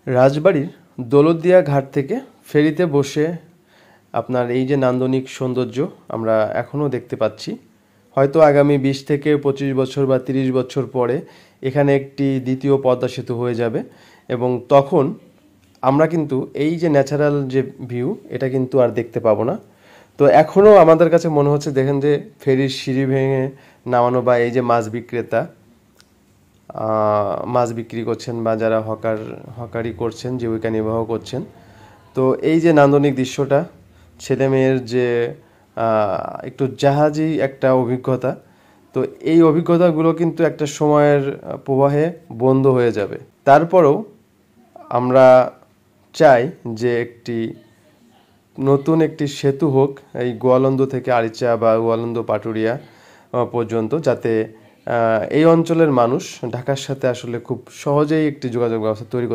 রাজবাড়ির দৌলতদিয়া ঘাট থেকে ফেরিতে বসে আপনার এই যে নান্দনিক সৌন্দর্য আমরা এখনও দেখতে পাচ্ছি। হয়তো আগামী ২০ থেকে ২৫ বছর বা ৩০ বছর পরে এখানে একটি দ্বিতীয় পদ্মা সেতু হয়ে যাবে এবং তখন আমরা কিন্তু এই যে ন্যাচারাল যে ভিউ এটা কিন্তু আর দেখতে পাবো না। তো এখনও আমাদের কাছে মনে হচ্ছে, দেখেন যে ফেরির সিঁড়ি ভেঙে নামানো বা এই যে মাছ বিক্রেতা মাছ বিক্রি করছেন বা যারা হকারি করছেন, জীবিকা নির্বাহ করছেন। তো এই যে নান্দনিক দৃশ্যটা, ছেলে মেয়ের যে একটু জাহাজি একটা অভিজ্ঞতা, তো এই অভিজ্ঞতাগুলো কিন্তু একটা সময়ের প্রবাহে বন্ধ হয়ে যাবে। তারপরেও আমরা চাই যে নতুন একটি সেতু হোক এই গোয়ালন্দ থেকে আরিচা বা গোয়ালন্দ পাটুরিয়া পর্যন্ত, যাতে এই অঞ্চলের মানুষ ঢাকার সাথে আসলে খুব সহজেই একটি যোগাযোগ ব্যবস্থা তৈরি করতে